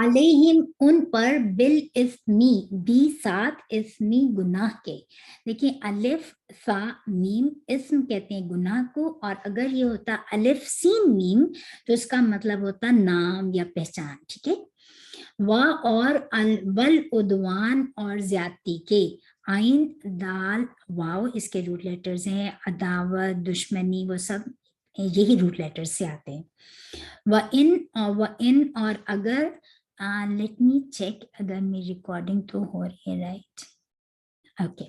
علیہم ان پر بالاسمی بھی ساتھ اسمی گناہ کے. دیکھیں الف سا میم اسم کہتے ہیں گناہ کو, اور اگر یہ ہوتا الف سین میم تو اس کا مطلب ہوتا نام یا پہچان. ٹھیک ہے. اور والعدوان اور زیادتی کے. عین دال واو اس کے روٹ لیٹرز ہیں. عداوت دشمنی وہ سب یہی روٹ لیٹر سے آتے ہیں. وَإِن اور اگر لیٹ می چیک اگر میری ریکارڈنگ تو ہو رہی ہے رائٹ. اوکے.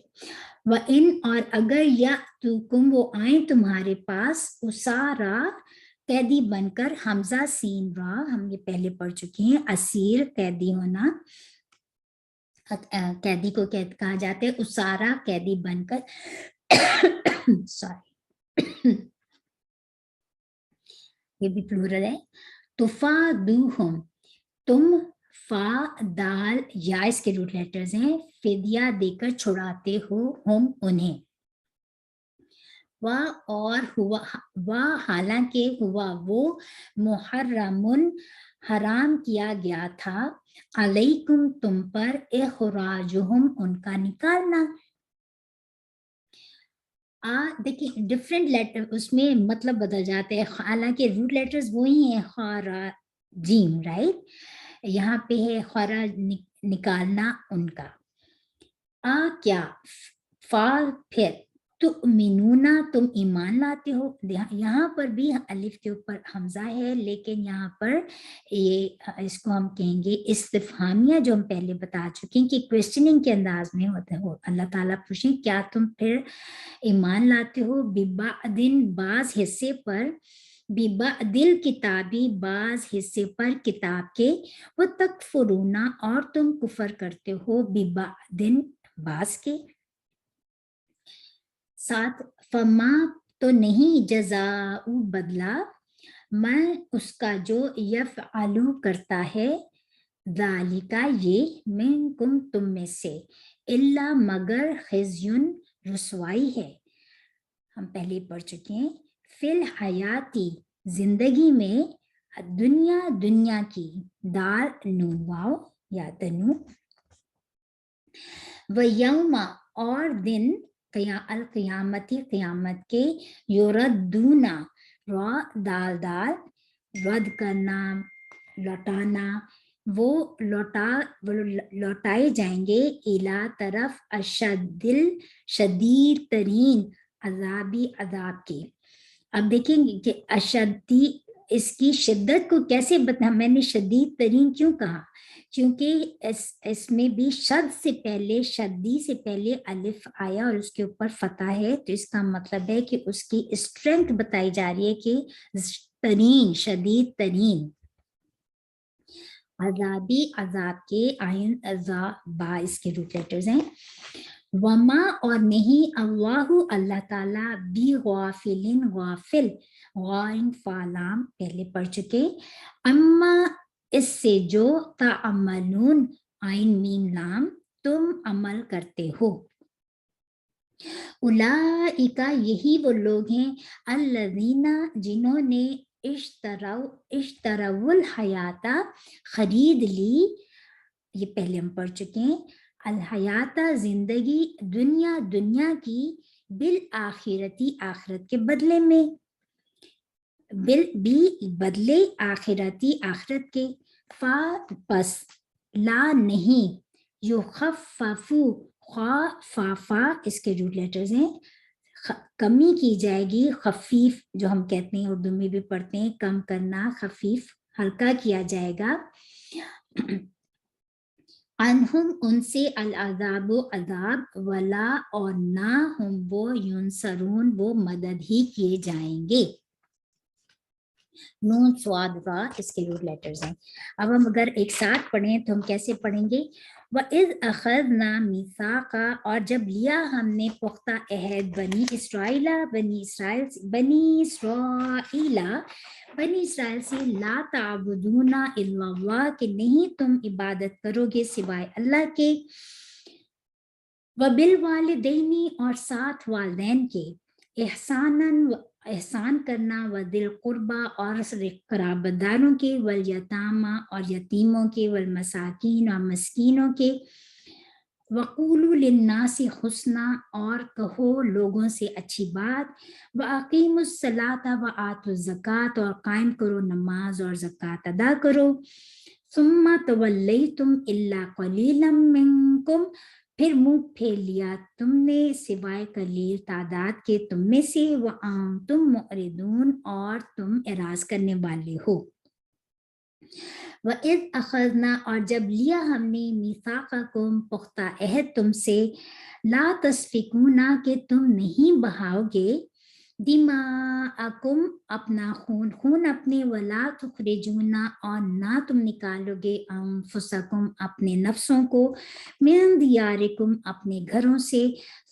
وَإِن اور اگر یأتوکم وہ آئیں تمہارے پاس اسارا قیدی بن کر, حمزہ سین را ہم یہ پہلے پڑھ چکے ہیں. اسیر قیدی ہونا, قیدی کو کہا جاتا ہے اسارا قیدی بن کر. سوری یہ بھی پلورل ہے. تفادوہم تم فا دال یا اس کے روٹ لیٹرز ہیں, فدیہ دے کر چھڑاتے ہو ہم انہیں. اور ہوا حالانکہ ہوا وہ محرمن حرام کیا گیا تھا, علیکم تم پر, اخراجہم ان کا نکالنا. دیکھیں ڈفرینٹ لیٹر اس میں مطلب بدل جاتے ہیں, حالانکہ روٹ لیٹرز وہی ہیں خارا جیم رائٹ. یہاں پہ ہے خارا نکالنا ان کا. کیا فا پھر تؤمنون تم ایمان لاتے ہو. یہاں پر بھی الف کے اوپر حمزہ ہے, لیکن یہاں پر یہ اس کو ہم کہیں گے استفہامیہ, جو ہم پہلے بتا چکے ہیں کہ کوشچننگ کے انداز میں ہوتے ہو. اللہ تعالیٰ پوچھیں کیا تم پھر ایمان لاتے ہو ببعدن بعض حصے پر, ببعدل کتابی بعض حصے پر کتاب کے, وہ تکفرون اور تم کفر کرتے ہو ببعدن بعض کے ساتھ. فما تو نہیں جزاء بدلہ, میں اس کا جو یفعلو کرتا ہے, ذالکا یہ, منکم تم میں سے, الا مگر خزیون رسوائی ہے. ہم پہلے پڑھ چکے ہیں. فی الحیاتی زندگی میں, دنیا دنیا کی, دار نون واو یا تنو, و یوم اور دن, القیامتی قیامت کے, یردونا را دال دال, رد کرنا لوٹانا, وہ لوٹائے جائیں گے, الا طرف اشدل شدید ترین عذابی عذاب کے. اب دیکھیں گے کہ اشدی اس کی شدت کو کیسے میں نے شدید ترین کیوں کہا, کیونکہ اس میں بھی شد سے پہلے, شدی سے پہلے الف آیا اور اس کے اوپر فتح ہے, تو اس کا مطلب ہے کہ اس کی اسٹرینتھ بتائی جا رہی ہے کہ ترین, شدید ترین عذابی عذاب کے. آئین عذاب با اس کے روٹ لیٹرز ہیں. وما اور نہیں, اللہ تعالیٰ بی غافلن غافل, غائن فالام پہلے پڑھ چکے, اما اس سے جو, تعملون عین میم لام تم عمل کرتے ہو. اولئک یہی وہ لوگ ہیں, الذین جنہوں نے اشتروا الحیات خرید لی, یہ پہلے ہم پڑھ چکے ہیں, الحیات زندگی, دنیا دنیا کی, بالآخرتی آخرت کے بدلے میں, بدلے آخرتی آخرت کے. فا پس, لا نہیں, یخففو خفافا اس کے روٹ لیٹرز ہیں, کمی کی جائے گی, خفیف جو ہم کہتے ہیں اردو میں بھی پڑھتے ہیں کم کرنا, خفیف ہلکا کیا جائے گا, عنہم ان سے, العذاب عذاب, ولا اور نہ ہم وہ, ینصرون وہ مدد ہی کیے جائیں گے. نون سواد را اس کے روٹ لیٹرز ہیں. اب ہم اگر ایک ساتھ پڑھیں تو ہم کیسے پڑھیں گے؟ وَإِذْ أَخَذْنَا مِيثَاقًا اور جب لیا ہم نے پختہ عہد بنی اسرائیل, بنی اسرائیل سے, لا تعبدون الا اللہ کہ نہیں تم عبادت کرو گے سوائے اللہ کے, وَبِالْوَالِدَيْنِ اور ساتھ والدین کے, احسان کرنا و دل قربا اور قرابتداروں کے، والیتامہ اور یتیموں کے، والمساکین اور مسکینوں کے، وقولوا للناس حسنا اور کہو لوگوں سے اچھی بات، واقیموا الصلاۃ وآتوا الزکوٰۃ اور قائم کرو نماز اور زکوٰۃ ادا کرو، ثم تولیتم الا قلیلا منکم پھر منہ پھیر لیا تم نے سوائے قلیل تعداد کے تم میں سے، وانتم معرضون اور تم اعراض کرنے والے ہو۔ وَإِذْ أَخَذْنَا اور جب لیا ہم نے مِيثَاقَكُمْ پختہ عہد تم سے، لا تسفکون کہ تم نہیں بہاؤ گے، دماءکم اپنا خون اپنے، ولا تخرجون اور نہ تم نکالو گے، انفسکم اپنے نفسوں کو، من دیارکم اپنے گھروں سے،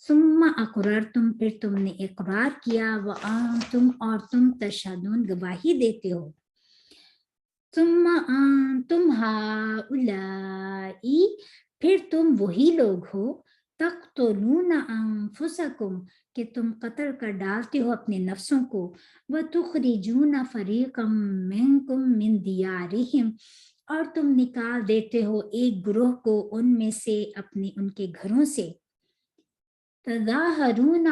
ثم اقررتم پھر تم نے اقرار کیا، وانتم اور تم تشہدون گواہی دیتے ہو، ثم انتم ہؤلائی پھر تم وہی لوگ ہو، تقتلون انفسکم کہ تم قتل کر ڈالتے ہو اپنے نفسوں کو، وتخرجون فریقا منکم من دیارہم اور تم نکال دیتے ہو ایک گروہ کو ان میں سے اپنے ان کے گھروں سے، تظاہرون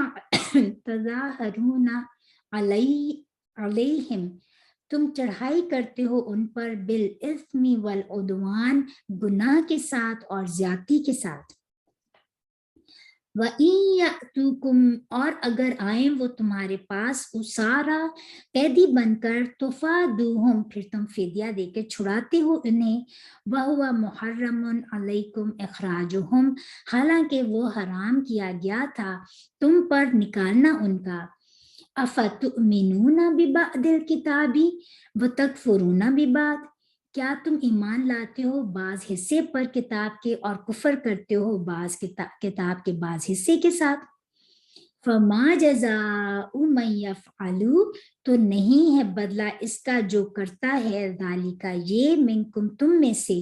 علیہم تم چڑھائی کرتے ہو ان پر، بالاثم والعدوان گناہ کے ساتھ اور زیادتی کے ساتھ، وَإِن يَأْتُوكُمْ اور اگر آئیں وہ تمہارے پاس اسارا قیدی بن کر، تفادوہم پھر تم فدیہ دے کے چھڑاتے ہو انہیں، وَهُوَ مُحَرَّمٌ عَلَيْكُمْ إِخْرَاجُهُمْ حالانکہ وہ حرام کیا گیا تھا تم پر نکالنا ان کا، اَفَتُؤْمِنُونَ بِبَعْضِ الْكِتَابِ وَتَكْفُرُونَ بِبَعْضٍ کیا تم ایمان لاتے ہو بعض حصے پر کتاب کے اور کفر کرتے ہو بعض کتاب کے بعض حصے کے ساتھ، فَمَا جَزَاءُ مَن يَفْعَلُ تو نہیں ہے بدلہ اس کا جو کرتا ہے، ذَلِکَ یہ، منکم تم میں سے،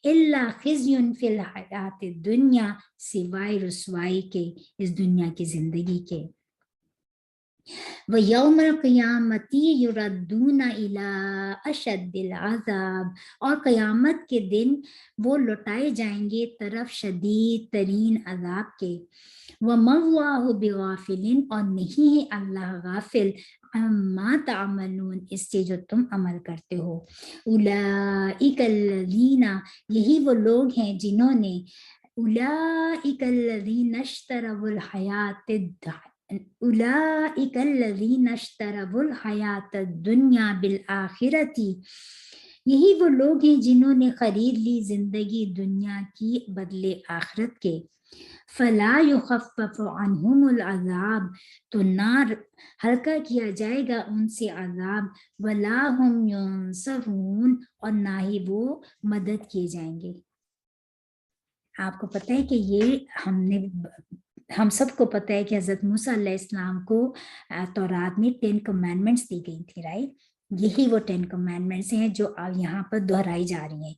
إِلَّا خِزْيٌ فِي الْحَيَاةِ الدُّنْيَا سوائے رسوائی کے اس دنیا کی زندگی کے، وَيَوْمَ الْقِيَامَةِ يُرَدُّونَ إِلَىٰ أَشَدِّ الْعَذَابِ اور قیامت کے دن وہ لوٹائے جائیں گے طرف شدید ترین عذاب کے، وَمَا اللَّهُ بِغَافِلٍ اور نہیں ہے اللہ غافل، عَمَّا تَعْمَلُونَ اس سے جو تم عمل کرتے ہو، أُولَٰئِكَ الَّذِينَ یہی وہ لوگ ہیں جنہوں نے، أُولَٰئِكَ الَّذِينَ اشْتَرَوُا الْحَيَاةَ اولئک الذین اشتروا الحیاۃ الدنیا بالآخرۃ یہی وہ لوگ ہیں جنہوں نے خرید لی زندگی دنیا کی بدلے آخرت کے، فلا یخفف عنہم العذاب تو نہ ہلکا کیا جائے گا ان سے عذاب، ولا هم ینصرون اور نہ ہی وہ مدد کیے جائیں گے۔ آپ کو پتہ ہے کہ یہ ہم سب کو پتہ ہے کہ حضرت موسیٰ علیہ السلام کو تورات میں 10 کمانڈمنٹس دی گئی تھی، رائٹ؟ یہی وہ 10 کمانڈمنٹس ہیں جو یہاں پر دہرائی جا رہی ہیں،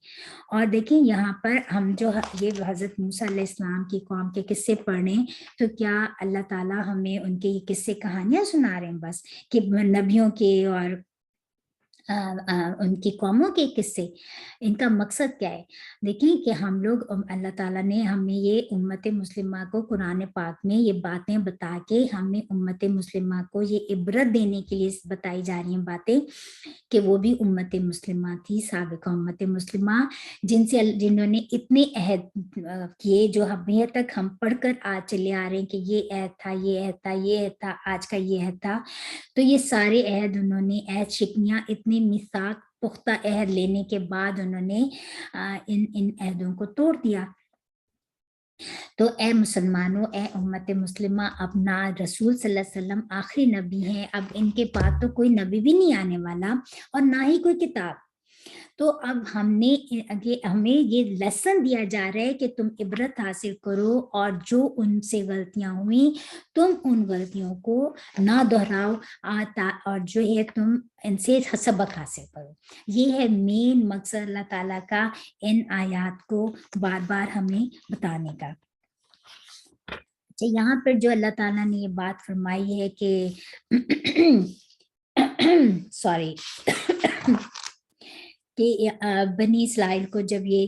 اور دیکھیں یہاں پر ہم جو یہ حضرت موسیٰ علیہ السلام کی قوم کے قصے پڑھیں تو کیا اللہ تعالیٰ ہمیں ان کے یہ قصے کہانیاں سنا رہے ہیں بس کہ نبیوں کے اور ان کی قوموں کے قصے؟ ان کا مقصد کیا ہے؟ دیکھیں کہ ہم لوگ اللہ تعالیٰ نے ہمیں یہ امت مسلمہ کو قرآن پاک میں یہ باتیں بتا کے ہمیں امت مسلمہ کو یہ عبرت دینے کے لیے بتائی جا رہی ہیں باتیں کہ وہ بھی امت مسلمہ تھی، سابقہ امت مسلمہ جنہوں نے اتنے عہد کیے جو ابھی تک ہم پڑھ کر آج چلے آ رہے ہیں کہ یہ عہد تھا، یہ عہد تھا، یہ عہد تھا، آج کا یہ عہد تھا، تو یہ سارے عہد انہوں نے عہد شکنیاں اتنے میثاق پختہ عہد لینے کے بعد انہوں نے ان عہدوں کو توڑ دیا۔ تو اے مسلمانوں، اے امت مسلمہ، اپنا رسول صلی اللہ علیہ وسلم آخری نبی ہیں، اب ان کے بعد تو کوئی نبی بھی نہیں آنے والا اور نہ ہی کوئی کتاب، تو اب ہمیں یہ لیسن دیا جا رہا ہے کہ تم عبرت حاصل کرو اور جو ان سے غلطیاں ہوئیں تم ان غلطیوں کو نہ دہراؤ اور جو ہے تم ان سے سبق حاصل کرو۔ یہ ہے مین مقصد اللہ تعالیٰ کا ان آیات کو بار بار ہمیں بتانے کا۔ یہاں پر جو اللہ تعالیٰ نے یہ بات فرمائی ہے کہ سوری کہ بنی اسرائیل کو جب یہ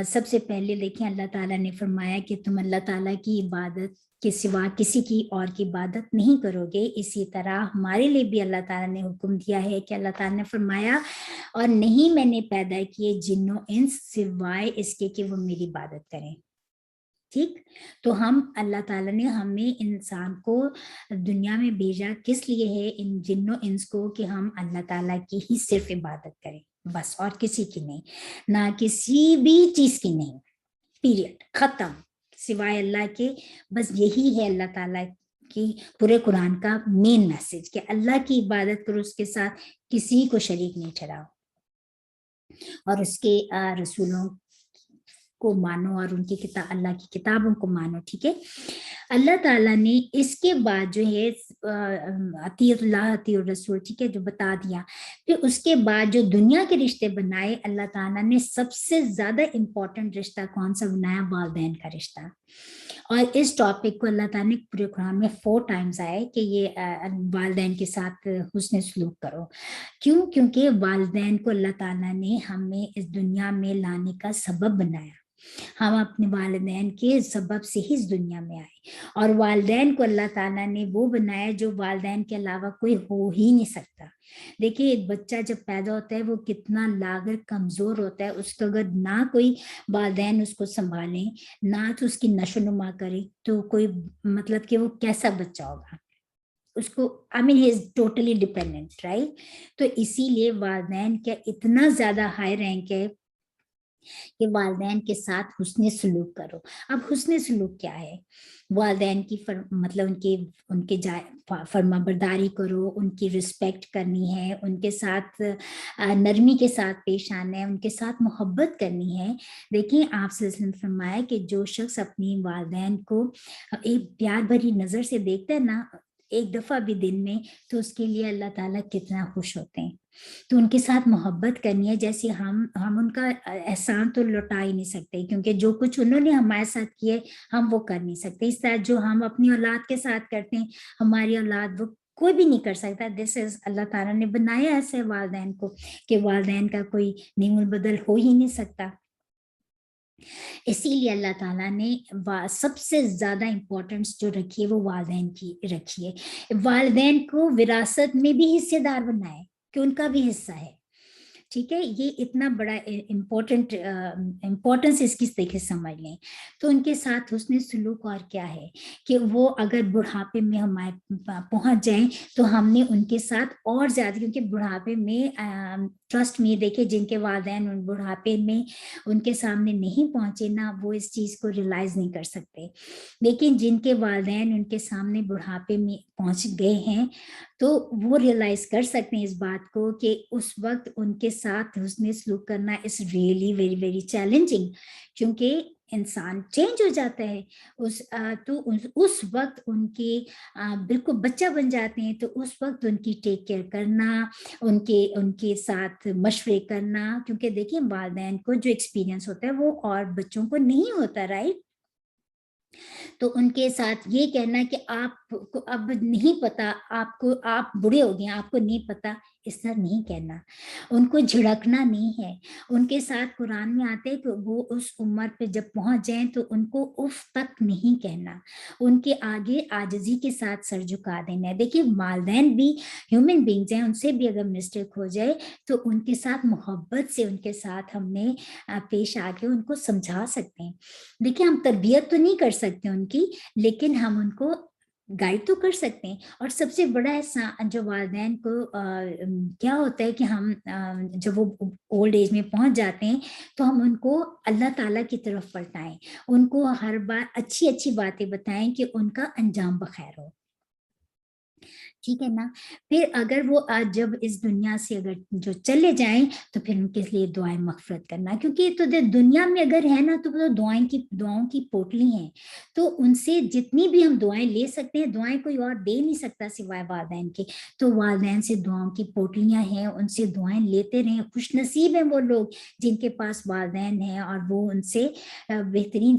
سب سے پہلے دیکھیں اللہ تعالیٰ نے فرمایا کہ تم اللہ تعالیٰ کی عبادت کے سوا کسی کی اور کی عبادت نہیں کرو گے، اسی طرح ہمارے لیے بھی اللہ تعالیٰ نے حکم دیا ہے کہ اللہ تعالیٰ نے فرمایا اور نہیں میں نے پیدا کیے جن و انس سوائے اس کے کہ وہ میری عبادت کریں. ٹھیک، تو ہم اللہ تعالیٰ نے ہمیں انسان کو دنیا میں بھیجا کس لیے ہے، ان جن و انس کو، کہ ہم اللہ تعالیٰ کی ہی صرف عبادت کریں بس، اور کسی کی نہیں، نہ کسی بھی چیز کی نہیں، پیریڈ، ختم، سوائے اللہ کے. بس یہی ہے اللہ تعالیٰ کی پورے قرآن کا مین میسج کہ اللہ کی عبادت کرو، اس کے ساتھ کسی کو شریک نہیں ٹھہراؤ، اور اس کے رسولوں کو مانو، اور ان کی کتاب، اللہ کی کتابوں کو مانو. ٹھیک ہے، اللہ تعالیٰ نے اس کے بعد جو ہے اطیع اللہ اطیع الرسول، ٹھیک ہے، جو بتا دیا. پھر اس کے بعد جو دنیا کے رشتے بنائے، اللہ تعالیٰ نے سب سے زیادہ امپورٹنٹ رشتہ کون سا بنایا؟ والدین کا رشتہ. اور اس ٹاپک کو اللہ تعالیٰ نے پورے قرآن میں 4 ٹائمز آئے کہ یہ والدین کے ساتھ حسن سلوک کرو. کیوں؟ کیونکہ والدین کو اللہ تعالیٰ نے ہمیں اس دنیا میں لانے کا سبب بنایا. ہم اپنے والدین کے سبب سے ہی اس دنیا میں آئے، اور والدین کو اللہ تعالیٰ نے وہ بنایا جو والدین کے علاوہ کوئی ہو ہی نہیں سکتا. دیکھیے ایک بچہ جب پیدا ہوتا ہے وہ کتنا لاغر کمزور ہوتا ہے، اس کو اگر نہ کوئی والدین اس کو سنبھالیں، نہ تو اس کی نشو نما کرے، تو کوئی مطلب کہ وہ کیسا بچہ ہوگا؟ اس کو he is totally dependent, right؟ تو اسی لیے والدین کا اتنا زیادہ ہائی رینک ہے کہ والدین کے ساتھ حسن سلوک کرو. اب حسن سلوک کیا ہے؟ والدین کی مطلب ان کے فرما برداری کرو، ان کی رسپیکٹ کرنی ہے، ان کے ساتھ نرمی کے ساتھ پیش آنا ہے، ان کے ساتھ محبت کرنی ہے. دیکھیں آپ صلی اللہ علیہ وسلم فرمایا کہ جو شخص اپنی والدین کو ایک پیار بھری نظر سے دیکھتا ہے نا ایک دفعہ بھی دن میں، تو اس کے لیے اللہ تعالیٰ کتنا خوش ہوتے ہیں. تو ان کے ساتھ محبت کرنی ہے. جیسے ہم ان کا احسان تو لوٹا ہی نہیں سکتے، کیونکہ جو کچھ انہوں نے ہمارے ساتھ کیے ہم وہ کر نہیں سکتے. اس طرح جو ہم اپنی اولاد کے ساتھ کرتے ہیں، ہماری اولاد وہ کوئی بھی نہیں کر سکتا. دس از اللہ تعالیٰ نے بنایا ایسے والدین کو کہ والدین کا کوئی نیم البدل ہو ہی نہیں سکتا. اسی لیے اللہ تعالیٰ نے سب سے زیادہ امپورٹنس جو رکھی ہے وہ والدین کی رکھی ہے. والدین کو وراثت میں بھی حصے دار بنائے کہ ان کا بھی حصہ ہے. ٹھیک ہے، یہ اتنا بڑا امپورٹنس اس کی دیکھے سمجھ لیں. تو ان کے ساتھ حسن سلوک اور کیا ہے کہ وہ اگر بڑھاپے میں ہمارے پہنچ جائیں تو ہم نے ان کے ساتھ اور زیادہ، کیونکہ بڑھاپے میں ٹرسٹ میں دیکھے جن کے والدین ان بڑھاپے میں ان کے سامنے نہیں پہنچے نا، وہ اس چیز کو ریلائز نہیں کر سکتے. لیکن جن کے والدین ان کے سامنے بڑھاپے میں پہنچ گئے ہیں تو وہ ریئلائز کر سکتے ہیں اس بات کو کہ اس وقت ان کے ساتھ حسن سلوک کرنا is really very very challenging, کیونکہ انسان چینج ہو جاتا ہے. تو اس وقت ان کے بالکل بچہ بن جاتے ہیں، تو اس وقت ان کی ٹیک کیئر کرنا، ان کے ساتھ مشورے کرنا، کیونکہ دیکھیں والدین کو جو ایکسپیرینس ہوتا ہے وہ اور بچوں کو نہیں ہوتا، رائٹ؟ تو ان کے ساتھ یہ کہنا کہ آپ کو اب نہیں پتا، آپ بڑے ہو گئے، آپ کو نہیں پتا، اس طرح نہیں کہنا. ان کو جھڑکنا نہیں ہے. ان کے ساتھ قرآن میں آتے کہ وہ اس عمر پہ جب پہنچ جائیں تو ان کو اف تک نہیں کہنا، ان کے آگے عاجزی کے ساتھ سر جھکا دینا ہے. دیکھیے والدین بھی ہیومن بینگز ہیں، ان سے بھی اگر مسٹیک ہو جائے تو ان کے ساتھ محبت سے ان کے ساتھ ہم نے پیش آ کے ان کو سمجھا سکتے ہیں. دیکھیں ہم تربیت تو نہیں کر سکتے ان کی، لیکن ہم ان کو گائیڈ تو کر سکتے ہیں. اور سب سے بڑا احسان جو والدین کو کیا ہوتا ہے کہ ہم جب وہ اولڈ ایج میں پہنچ جاتے ہیں تو ہم ان کو اللہ تعالیٰ کی طرف پلٹائیں، ان کو ہر بار اچھی اچھی باتیں بتائیں کہ ان کا انجام بخیر ہو. ٹھیک ہے نا؟ پھر اگر وہ جب اس دنیا سے اگر جو چلے جائیں تو پھر ان کے لیے دعائیں مغفرت کرنا، کیونکہ تو دنیا میں اگر ہے نا تو وہ دعاؤں کی پوٹلی ہیں. تو ان سے جتنی بھی ہم دعائیں لے سکتے ہیں، دعائیں کوئی اور دے نہیں سکتا سوائے والدین کے. تو والدین سے دعاؤں کی پوٹلیاں ہیں، ان سے دعائیں لیتے رہیں. خوش نصیب ہیں وہ لوگ جن کے پاس والدین ہیں اور وہ ان سے بہترین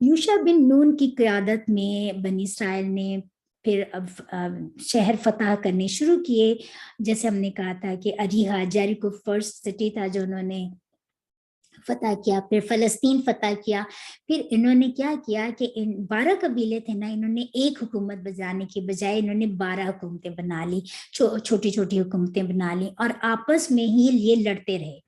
یوشع بن نون کی قیادت میں بنی اسرائیل نے پھر اب شہر فتح کرنے شروع کیے. جیسے ہم نے کہا تھا کہ اریحا جیریکو فرسٹ سٹی تھا جو انہوں نے فتح کیا, پھر فلسطین فتح کیا. پھر انہوں نے کیا کیا کہ 12 قبیلے تھے نا, انہوں نے ایک حکومت بجانے کی بجائے انہوں نے 12 حکومتیں بنا لی, چھوٹی چھوٹی حکومتیں بنا لی, اور آپس میں ہی یہ لڑتے رہے,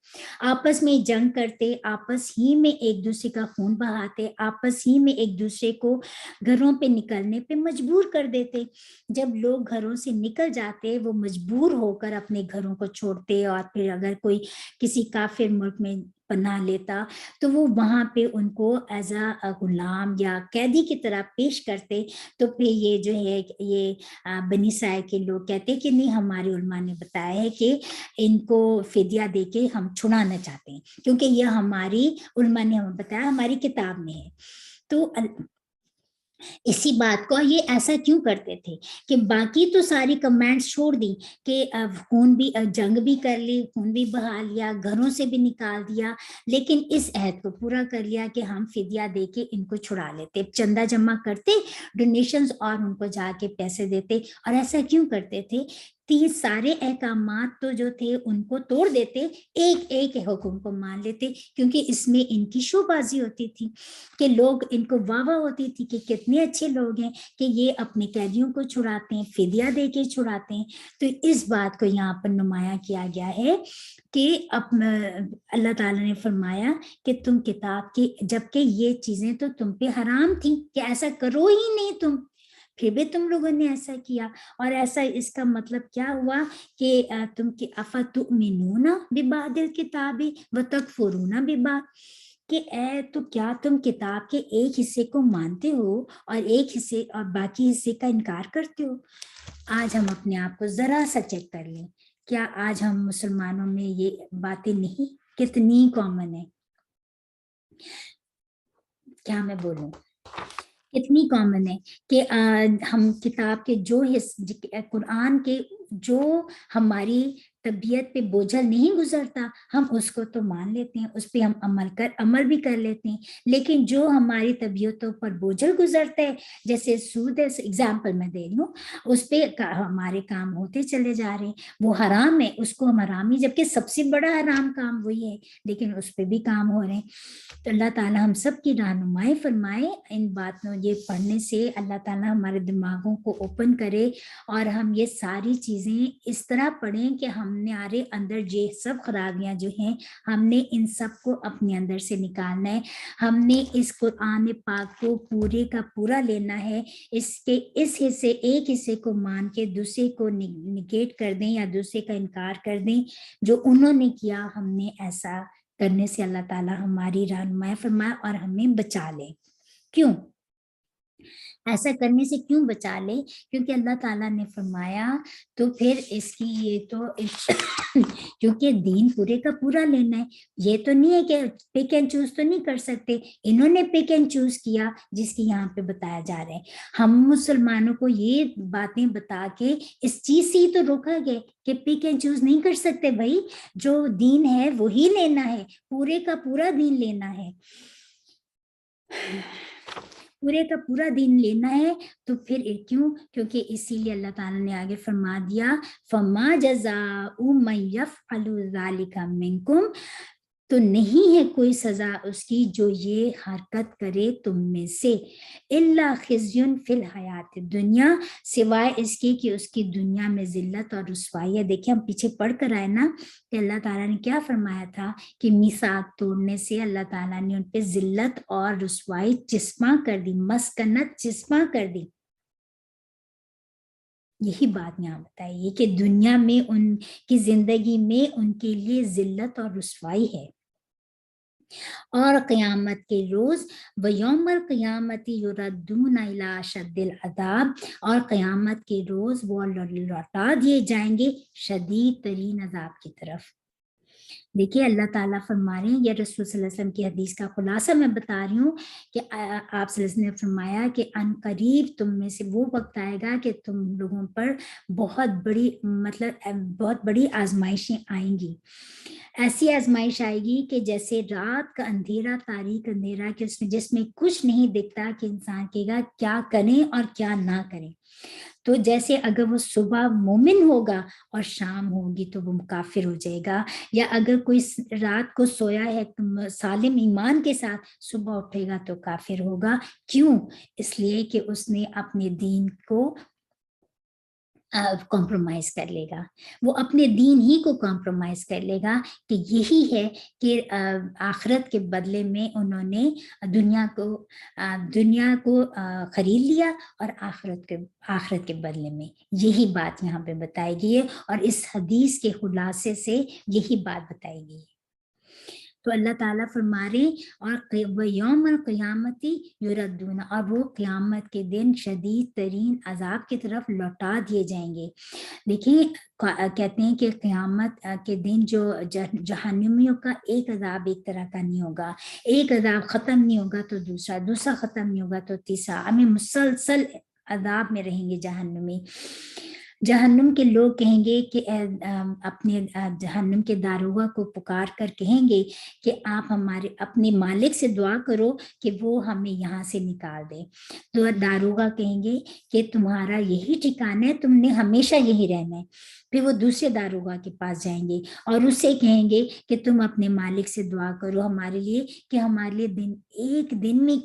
آپس میں جنگ کرتے, آپس ہی میں ایک دوسرے کا خون بہاتے, آپس ہی میں ایک دوسرے کو گھروں پہ نکلنے پہ مجبور کر دیتے. جب لوگ گھروں سے نکل جاتے وہ مجبور ہو کر اپنے گھروں کو چھوڑتے, اور پھر اگر کوئی کسی کافر ملک میں پناہ لیتا تو وہ وہاں پہ ان کو ایز اے غلام یا قیدی کی طرح پیش کرتے. تو پھر یہ جو ہے یہ بنی اسرائیل کے لوگ کہتے کہ نہیں, ہمارے علماء نے بتایا ہے کہ ان کو فدیہ دے کے ہم چھڑانا چاہتے ہیں, کیونکہ یہ ہماری علماء نے ہمیں بتایا, ہماری کتاب میں ہے. تو اسی بات کو یہ ایسا کیوں کرتے تھے کہ باقی تو ساری کمانڈز چھوڑ دی کہ خون بھی, جنگ بھی کر لی, خون بھی بہا لیا, گھروں سے بھی نکال دیا, لیکن اس عہد کو پورا کر لیا کہ ہم فدیہ دے کے ان کو چھڑا لیتے, چندہ جمع کرتے, ڈونیشنز, اور ان کو جا کے پیسے دیتے. اور ایسا کیوں کرتے تھے؟ سارے احکامات تو جو تھے ان کو توڑ دیتے, ایک ایک حکم کو مان لیتے, کیونکہ اس میں ان کی شو بازی ہوتی تھی کہ لوگ, ان کو واہ واہ ہوتی تھی کہ کتنے اچھے لوگ ہیں کہ یہ اپنے قیدیوں کو چھڑاتے ہیں, فدیہ دے کے چھڑاتے ہیں. تو اس بات کو یہاں پر نمایاں کیا گیا ہے کہ اللہ تعالیٰ نے فرمایا کہ تم کتاب کی, جبکہ یہ چیزیں تو تم پہ حرام تھیں کہ ایسا کرو ہی نہیں تم, پھر بھی تم لوگوں نے ایسا کیا. اور ایسا اس کا مطلب کیا ہوا کہ تم کی افتؤمنون ببعض الکتاب وتکفرون ببعض, کہ اے تو کیا تم کتاب کے ایک حصے کو مانتے ہو اور ایک حصے اور باقی حصے کا انکار کرتے ہو. آج ہم اپنے آپ کو ذرا سا چیک کر لیں, کیا آج ہم مسلمانوں میں یہ باتیں نہیں کتنی کامن ہے؟ کیا میں بولوں, اتنی کامن ہے کہ ہم کتاب کے جو قرآن کے جو ہماری طبیعت پہ بوجھل نہیں گزرتا ہم اس کو تو مان لیتے ہیں, اس پہ ہم عمل بھی کر لیتے ہیں, لیکن جو ہماری طبیعتوں پر بوجھل گزرتا ہے, جیسے سود ہے, ایگزامپل میں دے رہی ہوں, اس پہ ہمارے کام ہوتے چلے جا رہے ہیں, وہ حرام ہے, اس کو ہم حرام ہی, جبکہ سب سے بڑا حرام کام وہی ہے, لیکن اس پہ بھی کام ہو رہے ہیں. تو اللہ تعالیٰ ہم سب کی رہنمائی فرمائے ان باتوں, یہ پڑھنے سے اللہ تعالیٰ ہمارے دماغوں کو اوپن کرے اور ہم یہ ساری چیزیں اس طرح پڑھیں کہ ہمارے اندر یہ سب خرابیاں جو ہیں ہم نے ان سب کو اپنے اندر سے نکالنا ہے. ہم نے اس قرآن پاک کو پورے کا پورا لینا ہے, اس کے اس حصے, ایک حصے کو مان کے دوسرے کو نگیٹ کر دیں یا دوسرے کا انکار کر دیں جو انہوں نے کیا. ہم نے ایسا کرنے سے اللہ تعالیٰ ہماری رہنمائی فرمائے اور ہمیں بچا لے. کیوں ایسا کرنے سے کیوں بچا لے؟ کیونکہ اللہ تعالیٰ نے فرمایا تو پھر اس کی یہ تو کیونکہ دین پورے کا پورا لینا ہے, یہ تو نہیں ہے کہ پک اینڈ چوز تو نہیں کر سکتے. انہوں نے پک اینڈ چوز کیا جس کی یہاں پہ بتایا جا رہا ہے. ہم مسلمانوں کو یہ باتیں بتا کے اس چیز سے ہی تو روکا گیا کہ پک اینڈ چوز نہیں کر سکتے بھائی, جو دین ہے وہی لینا ہے, پورے کا پورا دین لینا ہے, پورے کا پورا دین لینا ہے. تو پھر کیوں؟ کیونکہ اسی لیے اللہ تعالیٰ نے آگے فرما دیا فما جزاء من یفعل ذلک منکم, تو نہیں ہے کوئی سزا اس کی جو یہ حرکت کرے تم میں سے, الا خزی فی الحیات دنیا, سوائے اس کی کہ اس کی دنیا میں ذلت اور رسوائی ہے. دیکھیں ہم پیچھے پڑھ کر آئے نا کہ اللہ تعالیٰ نے کیا فرمایا تھا کہ میثاق توڑنے سے اللہ تعالیٰ نے ان پہ ذلت اور رسوائی چسپاں کر دی, مسکنت چسپاں کر دی. یہی بات یہاں بتائی کہ دنیا میں ان کی زندگی میں ان کے لیے ذلت اور رسوائی ہے, اور قیامت کے روز وَيَوْمَ الْقِيَامَةِ يُرَدُّونَ إِلَىٰ أَشَدِّ الْعَذَابِ, اور قیامت کے روز وہ لوٹا دیے جائیں گے شدید ترین عذاب کی طرف. دیکھیے اللہ تعالیٰ فرما رہے ہیں, یہ رسول صلی اللہ علیہ وسلم کی حدیث کا خلاصہ میں بتا رہی ہوں کہ آپ صلی اللہ علیہ وسلم نے فرمایا کہ ان قریب تم میں سے وہ وقت آئے گا کہ تم لوگوں پر بہت بڑی آزمائشیں آئیں گی. ایسی آزمائش آئے گی کہ جیسے رات کا اندھیرا، تاریک اندھیرا، کہ جس میں کچھ نہیں دکھتا، کہ انسان کہے گا کیا کریں اور کیا نہ کریں. تو جیسے اگر وہ صبح مومن ہوگا اور شام ہوگی تو وہ کافر ہو جائے گا، یا اگر کوئی رات کو سویا ہے سالم ایمان کے ساتھ، صبح اٹھے گا تو کافر ہوگا. کیوں؟ اس لیے کہ اس نے اپنے دین کو کمپرومائز کر لے گا، وہ اپنے دین ہی کو کمپرومائز کر لے گا. کہ یہی ہے کہ آخرت کے بدلے میں انہوں نے دنیا کو خرید لیا، اور آخرت کے بدلے میں یہی بات یہاں پہ بتائی گئی ہے، اور اس حدیث کے خلاصے سے یہی بات بتائی گئی ہے. تو اللہ تعالیٰ فرما رہے اور یوم القیامتی یردون، اور وہ قیامت کے دن شدید ترین عذاب کی طرف لوٹا دیے جائیں گے. دیکھیں کہتے ہیں کہ قیامت کے دن جو جہنمیوں کا ایک عذاب ایک طرح کا نہیں ہوگا، ایک عذاب ختم نہیں ہوگا تو دوسرا ختم نہیں ہوگا تو تیسرا، ہمیں مسلسل عذاب میں رہیں گے جہنمی. جہنم کے لوگ کہیں گے کہ اپنے جہنم کے داروغہ کو پکار کر کہیں گے کہ آپ ہمارے اپنے مالک سے دعا کرو کہ وہ ہمیں یہاں سے نکال دے. تو داروغہ کہیں گے کہ تمہارا یہی ٹھکانہ ہے، تم نے ہمیشہ یہی رہنا ہے. پھر وہ دوسرے داروغہ کے پاس جائیں گے اور اس سے کہیں گے کہ تم اپنے مالک سے دعا کرو ہمارے لیے کہ ہمارے لیے ایک دن میں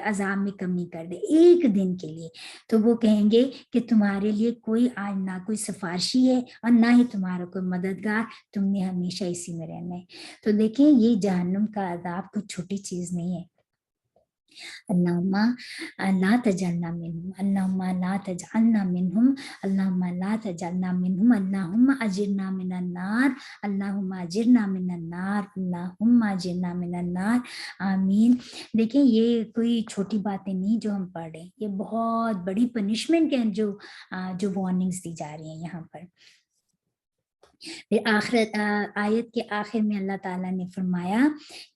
عذاب میں کمی کر دے، ایک دن کے لیے. تو وہ کہیں گے کہ تمہارے لیے کوئی آج نہ کوئی سفارشی ہے اور نہ ہی تمہارا کوئی مددگار، تم نے ہمیشہ اسی میں رہنا ہے. تو دیکھیں یہ جہنم کا عذاب کوئی چھوٹی چیز نہیں ہے. اللہم لا تجعلنا منہم، اللہم لا تجعلنا منہم، اللہم لا تجعلنا منہم، اللہم اجرنا من النار، اللہم اجرنا من النار، اللہم اجرنا من النار، آمین. دیکھیں یہ کوئی چھوٹی باتیں نہیں جو ہم پڑھ رہے ہیں، یہ بہت بڑی پنشمنٹ ہے جو وارننگز دی جا رہی ہیں یہاں پر. آیت کے آخر میں اللہ تعالیٰ نے فرمایا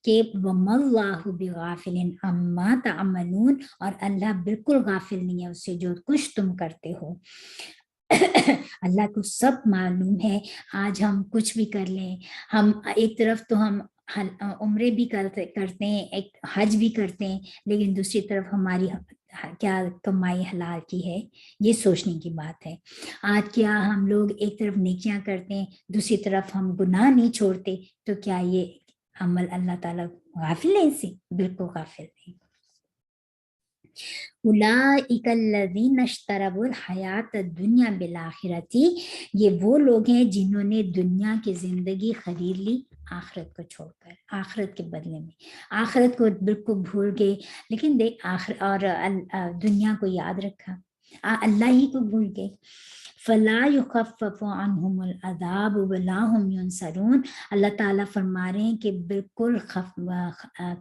کہ وَمَا اللَّهُ بِغَافِلٍ عَمَّا تَعْمَلُونَ، اور اللہ بالکل غافل نہیں ہے اس سے جو کچھ تم کرتے ہو. اللہ کو سب معلوم ہے. آج ہم کچھ بھی کر لیں، ہم ایک طرف تو ہم عمرے بھی کرتے ہیں، ایک حج بھی کرتے ہیں، لیکن دوسری طرف ہماری کیا کمائی حلال کی ہے، یہ سوچنے کی بات ہے. آج کیا ہم لوگ ایک طرف نیکیاں کرتے ہیں، دوسری طرف ہم گناہ نہیں چھوڑتے، تو کیا یہ عمل اللہ تعالیٰ غافل ہے؟ سے بالکل غافل نہیں. اولئک الذین اشتروا الحیات الدنیا بالآخرۃ، یہ وہ لوگ ہیں جنہوں نے دنیا کی زندگی خرید لی آخرت کو چھوڑ کر، آخرت کے بدلے میں. آخرت کو بالکل بھول گئے، لیکن اور دنیا کو یاد رکھا، اللہ ہی کو بھول گئے. فلا یخفف عنہم العذاب ولا هم ینصرون، اللہ تعالیٰ فرما رہے ہیں کہ بالکل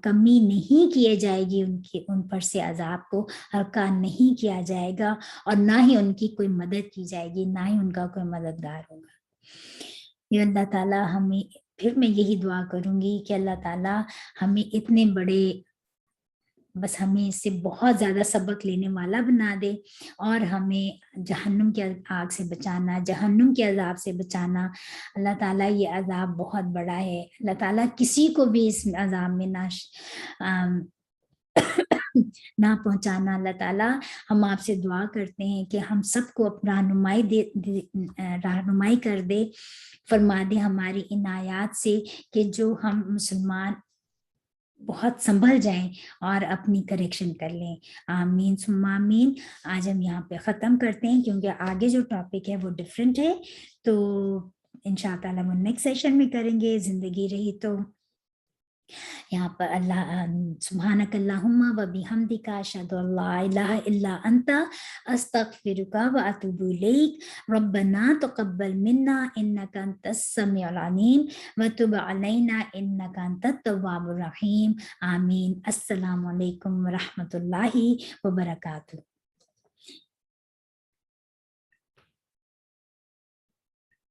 کمی نہیں کیے جائے گی ان پر سے، عذاب کو ہلکا نہیں کیا جائے گا، اور نہ ہی ان کی کوئی مدد کی جائے گی، نہ ہی ان کا کوئی مددگار ہوگا. یہ اللہ تعالیٰ ہمیں، پھر میں یہی دعا کروں گی کہ اللہ تعالیٰ ہمیں اتنے بڑے، بس ہمیں اس سے بہت زیادہ سبق لینے والا بنا دے، اور ہمیں جہنم کے آگ سے بچانا، جہنم کے عذاب سے بچانا. اللہ تعالیٰ یہ عذاب بہت بڑا ہے، اللہ تعالیٰ کسی کو بھی اس عذاب میں نہ پہنچانا. اللہ تعالیٰ ہم آپ سے دعا کرتے ہیں کہ ہم سب کو رہنمائی کر دے، فرما دے ہماری ان آیات سے کہ جو ہم مسلمان بہت سنبھل جائیں اور اپنی کریکشن کر لیں. آمین ثم آمین. آج ہم یہاں پہ ختم کرتے ہیں کیونکہ آگے جو ٹاپک ہے وہ ڈفرینٹ ہے، تو انشاءاللہ ہم نیکسٹ سیشن میں کریں گے، زندگی رہی تو. یہاں پر اللہ سبحانک اللہم و بحمدک اشہد ان لا الہ الا انت استغفرک و اتوب الیک. ربنا تقبل منا انک انت السمیع العلیم وتب علینا انک انت التواب الرحیم. آمین. السلام علیکم و رحمۃ اللہ وبرکاتہ.